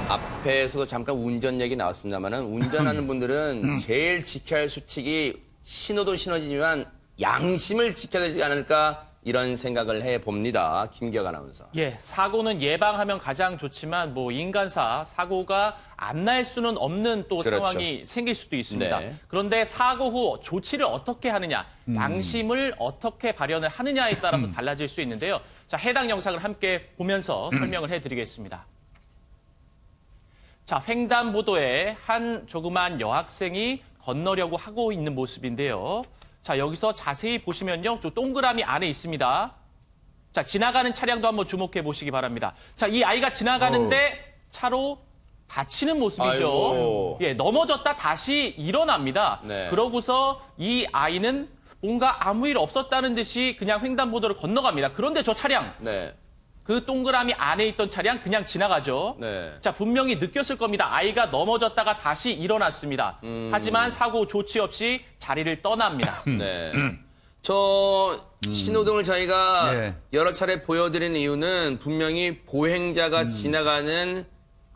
앞에서도 잠깐 운전 얘기 나왔습니다만은 운전하는 분들은 제일 지켜야 할 수칙이 신호도 신호지만 양심을 지켜야 되지 않을까 이런 생각을 해봅니다. 김기혁 아나운서. 예, 사고는 예방하면 가장 좋지만 뭐 인간사 사고가 안 날 수는 없는 또 그렇죠. 상황이 생길 수도 있습니다. 네. 그런데 사고 후 조치를 어떻게 하느냐, 양심을 어떻게 발현을 하느냐에 따라서 달라질 수 있는데요. 자, 해당 영상을 함께 보면서 설명을 해드리겠습니다. 자, 횡단보도에 한 조그만 여학생이 건너려고 하고 있는 모습인데요. 자, 여기서 자세히 보시면요. 저 동그라미 안에 있습니다. 자, 지나가는 차량도 한번 주목해 보시기 바랍니다. 자, 이 아이가 지나가는데 차로 받치는 모습이죠. 아이고. 예, 넘어졌다 다시 일어납니다. 네. 그러고서 이 아이는 뭔가 아무 일 없었다는 듯이 그냥 횡단보도를 건너갑니다. 그런데 저 차량, 네. 그 동그라미 안에 있던 차량 그냥 지나가죠. 네. 자, 분명히 느꼈을 겁니다. 아이가 넘어졌다가 다시 일어났습니다. 하지만 사고 조치 없이 자리를 떠납니다. 네. 저 신호등을 저희가 네. 여러 차례 보여드린 이유는 분명히 보행자가 지나가는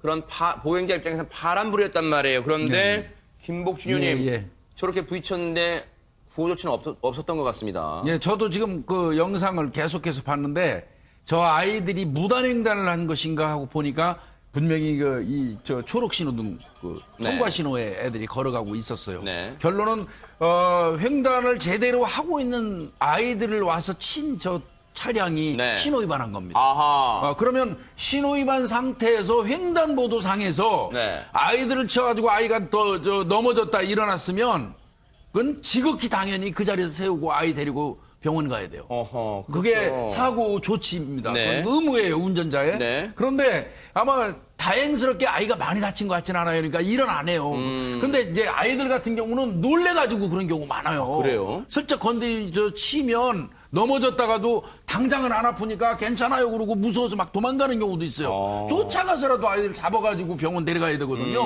그런 보행자 입장에서 파란불이었단 말이에요. 그런데 김복준 의원님 예. 저렇게 부딪혔는데 구호 조치는 없었던 것 같습니다. 예, 저도 지금 그 영상을 계속해서 봤는데 저 아이들이 무단횡단을 한 것인가 하고 보니까 분명히 저 초록 신호등 네. 통과 신호에 애들이 걸어가고 있었어요. 네. 결론은 횡단을 제대로 하고 있는 아이들을 와서 친 저 차량이 네. 신호 위반한 겁니다. 아하. 그러면 신호 위반 상태에서 횡단보도 상에서 네. 아이들을 쳐가지고 아이가 넘어졌다 일어났으면 그건 지극히 당연히 그 자리에서 세우고 아이 데리고 병원 가야 돼요. 어허. 그게 그렇죠. 사고 조치입니다. 네. 그건 의무예요, 운전자의. 네. 그런데 아마 다행스럽게 아이가 많이 다친 것 같지는 않아요. 그러니까 일어나네요. 근데 이제 아이들 같은 경우는 놀래가지고 그런 경우 많아요. 그래요? 슬쩍 치면 넘어졌다가도 당장은 안 아프니까 괜찮아요. 그러고 무서워서 막 도망가는 경우도 있어요. 쫓아가서라도 아이들 잡아가지고 병원 데려가야 되거든요.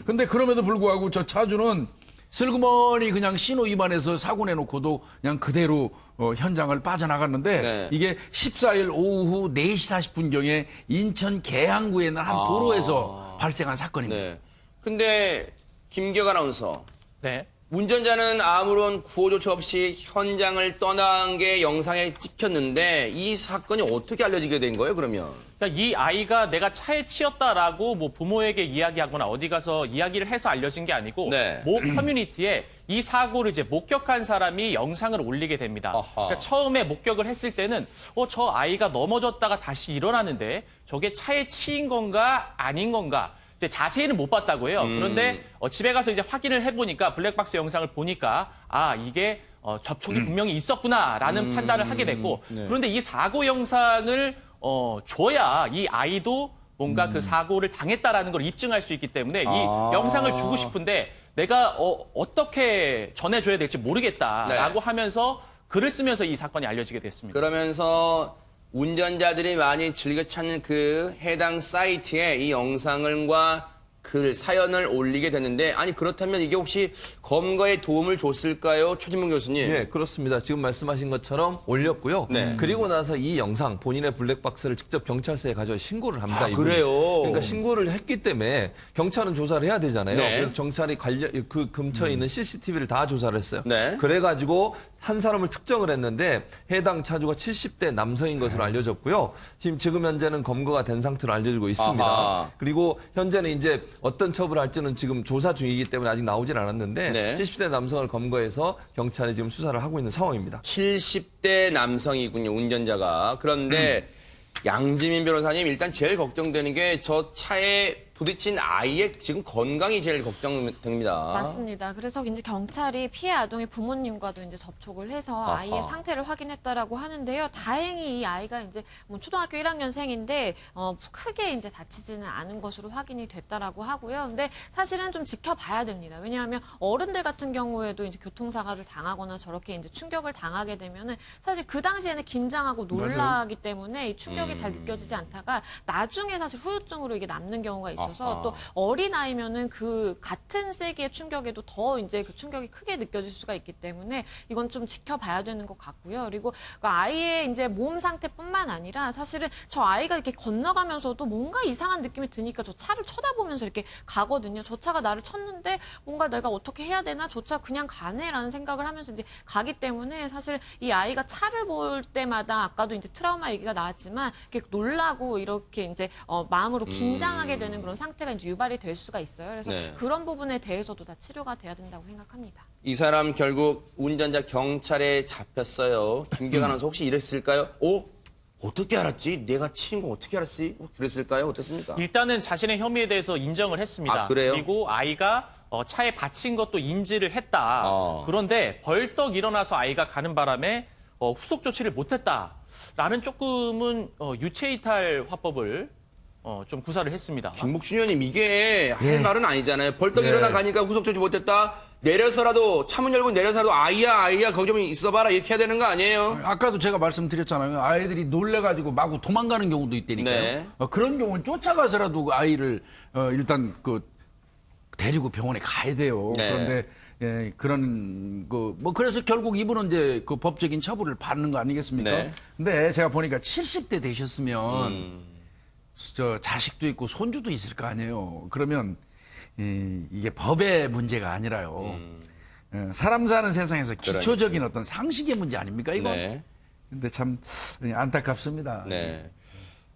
근데 그럼에도 불구하고 저 차주는 슬그머니 그냥 신호 위반해서 사고 내놓고도 그냥 그대로 현장을 빠져나갔는데 네. 이게 14일 오후 4시 40분경에 인천 계양구에 있는 한 도로에서 발생한 사건입니다. 네. 근데 김기혁 아나운서 네. 운전자는 아무런 구호 조치 없이 현장을 떠난 게 영상에 찍혔는데 이 사건이 어떻게 알려지게 된 거예요, 그러면? 그러니까 이 아이가 내가 차에 치였다라고 뭐 부모에게 이야기하거나 어디 가서 이야기를 해서 알려진 게 아니고 네. 모 커뮤니티에 이 사고를 이제 목격한 사람이 영상을 올리게 됩니다. 아하. 그러니까 처음에 목격을 했을 때는 저 아이가 넘어졌다가 다시 일어나는데 저게 차에 치인 건가 아닌 건가 이제 자세히는 못 봤다고 해요. 그런데 집에 가서 이제 확인을 해보니까 블랙박스 영상을 보니까 이게 접촉이 분명히 있었구나라는 판단을 하게 됐고 네. 그런데 이 사고 영상을 줘야 이 아이도 뭔가 그 사고를 당했다라는 걸 입증할 수 있기 때문에 이 영상을 주고 싶은데 내가 어떻게 전해줘야 될지 모르겠다라고 네. 하면서 글을 쓰면서 이 사건이 알려지게 됐습니다. 그러면서 운전자들이 많이 즐겨 찾는 그 해당 사이트에 이 영상과 글, 사연을 올리게 됐는데 아니 그렇다면 이게 혹시 검거에 도움을 줬을까요? 최진봉 교수님. 네, 그렇습니다. 지금 말씀하신 것처럼 올렸고요. 네. 그리고 나서 이 영상, 본인의 블랙박스를 직접 경찰서에 가져와 신고를 합니다. 이분이. 그래요? 그러니까 신고를 했기 때문에 경찰은 조사를 해야 되잖아요. 네. 그래서 경찰이 그 근처에 있는 CCTV를 다 조사를 했어요. 네. 그래가지고 한 사람을 특정을 했는데 해당 차주가 70대 남성인 것으로 알려졌고요. 지금 현재는 검거가 된 상태로 알려지고 있습니다. 아하. 그리고 현재는 이제 어떤 처벌을 할지는 지금 조사 중이기 때문에 아직 나오진 않았는데 네. 70대 남성을 검거해서 경찰이 지금 수사를 하고 있는 상황입니다. 70대 남성이군요, 운전자가. 그런데 양지민 변호사님 일단 제일 걱정되는 게 저 차에 부딪힌 아이의 지금 건강이 제일 걱정됩니다. 맞습니다. 그래서 이제 경찰이 피해 아동의 부모님과도 이제 접촉을 해서 아하. 아이의 상태를 확인했다라고 하는데요. 다행히 이 아이가 이제 뭐 초등학교 1학년생인데 크게 이제 다치지는 않은 것으로 확인이 됐다라고 하고요. 근데 사실은 좀 지켜봐야 됩니다. 왜냐하면 어른들 같은 경우에도 이제 교통사고를 당하거나 저렇게 이제 충격을 당하게 되면은 사실 그 당시에는 긴장하고 놀라기 때문에 이 충격이 잘 느껴지지 않다가 나중에 사실 후유증으로 이게 남는 경우가 있어요. 있어서 아하. 또 어린 아이면은 그 같은 세기의 충격에도 더 이제 그 충격이 크게 느껴질 수가 있기 때문에 이건 좀 지켜봐야 되는 것 같고요. 그리고 그 아이의 이제 몸 상태뿐만 아니라 사실은 저 아이가 이렇게 건너가면서도 뭔가 이상한 느낌이 드니까 저 차를 쳐다보면서 이렇게 가거든요. 저 차가 나를 쳤는데 뭔가 내가 어떻게 해야 되나? 저 차 그냥 가네라는 생각을 하면서 이제 가기 때문에 사실 이 아이가 차를 볼 때마다 아까도 이제 트라우마 얘기가 나왔지만 이렇게 놀라고 이렇게 이제 마음으로 긴장하게 되는 그런 상태가 이제 유발이 될 수가 있어요. 그래서 네. 그런 부분에 대해서도 다 치료가 돼야 된다고 생각합니다. 이 사람 결국 운전자 경찰에 잡혔어요. 김계관 아나운서 혹시 이랬을까요? 어떻게 알았지? 내가 치인 거 어떻게 알았지? 그랬을까요? 어땠습니까? 일단은 자신의 혐의에 대해서 인정을 했습니다. 아, 그래요? 그리고 아이가 차에 받친 것도 인지를 했다. 그런데 벌떡 일어나서 아이가 가는 바람에 후속 조치를 못했다라는 조금은 유체이탈 화법을 좀 구사를 했습니다. 김복준 의원님 이게 할 말은 아니잖아요. 벌떡 일어나 가니까 후속 조치 못했다. 내려서라도 차문 열고 내려서라도 아이야 거기 좀 있어봐라 이렇게 해야 되는 거 아니에요? 아까도 제가 말씀드렸잖아요. 아이들이 놀래가지고 마구 도망가는 경우도 있다니까요. 네. 그런 경우는 쫓아가서라도 그 아이를 일단 그 데리고 병원에 가야 돼요. 네. 그런데 그런 뭐 그래서 결국 이분은 이제 그 법적인 처벌을 받는 거 아니겠습니까? 네. 근데 제가 보니까 70대 되셨으면 저 자식도 있고 손주도 있을 거 아니에요. 그러면 이게 법의 문제가 아니라요. 사람 사는 세상에서 기초적인 어떤 상식의 문제 아닙니까, 이거? 네. 근데 참 안타깝습니다. 네.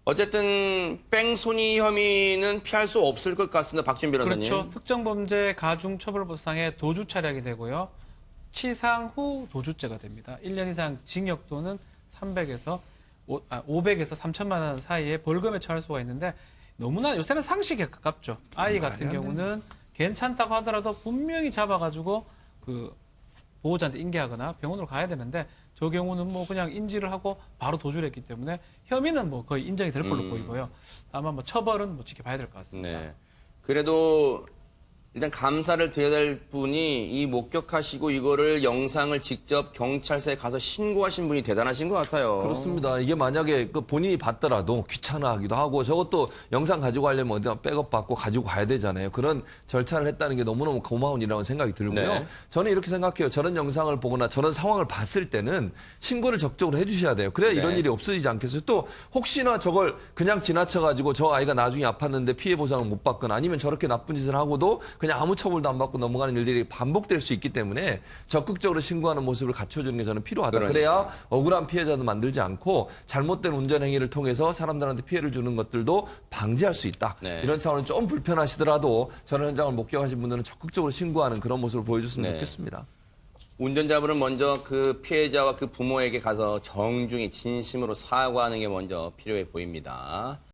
어쨌든 뺑소니 혐의는 피할 수 없을 것 같습니다. 박준 변호사님. 그렇죠. 특정범죄 가중처벌법상의 도주 차량이 되고요. 치상 후 도주죄가 됩니다. 1년 이상 징역 또는 500에서 3천만 원 사이에 벌금에 처할 수가 있는데 너무나 요새는 상식에 가깝죠. 아이 같은 경우는 괜찮다고 하더라도 분명히 잡아가지고 그 보호자한테 인계하거나 병원으로 가야 되는데 저 경우는 뭐 그냥 인지를 하고 바로 도주를 했기 때문에 혐의는 뭐 거의 인정이 될 걸로 보이고요. 다만 뭐 처벌은 뭐 지켜봐야 될 것 같습니다. 네. 그래도 일단 감사를 드려야 될 분이 이 목격하시고 이거를 영상을 직접 경찰서에 가서 신고하신 분이 대단하신 것 같아요. 그렇습니다. 이게 만약에 그 본인이 봤더라도 귀찮아하기도 하고 저것도 영상 가지고 가려면 어디 백업 받고 가지고 가야 되잖아요. 그런 절차를 했다는 게 너무너무 고마운 일이라고 생각이 들고요. 네. 저는 이렇게 생각해요. 저런 영상을 보거나 저런 상황을 봤을 때는 신고를 적극적으로 해주셔야 돼요. 그래야 네. 이런 일이 없어지지 않겠어요. 또 혹시나 저걸 그냥 지나쳐가지고 저 아이가 나중에 아팠는데 피해 보상을 못 받거나 아니면 저렇게 나쁜 짓을 하고도 그냥 아무 처벌도 안 받고 넘어가는 일들이 반복될 수 있기 때문에 적극적으로 신고하는 모습을 갖춰주는 게 저는 필요하다. 그러니까. 그래야 억울한 피해자도 만들지 않고 잘못된 운전 행위를 통해서 사람들한테 피해를 주는 것들도 방지할 수 있다. 네. 이런 차원은 좀 불편하시더라도 저런 현장을 목격하신 분들은 적극적으로 신고하는 그런 모습을 보여줬으면 네. 좋겠습니다. 운전자분은 먼저 그 피해자와 그 부모에게 가서 정중히 진심으로 사과하는 게 먼저 필요해 보입니다.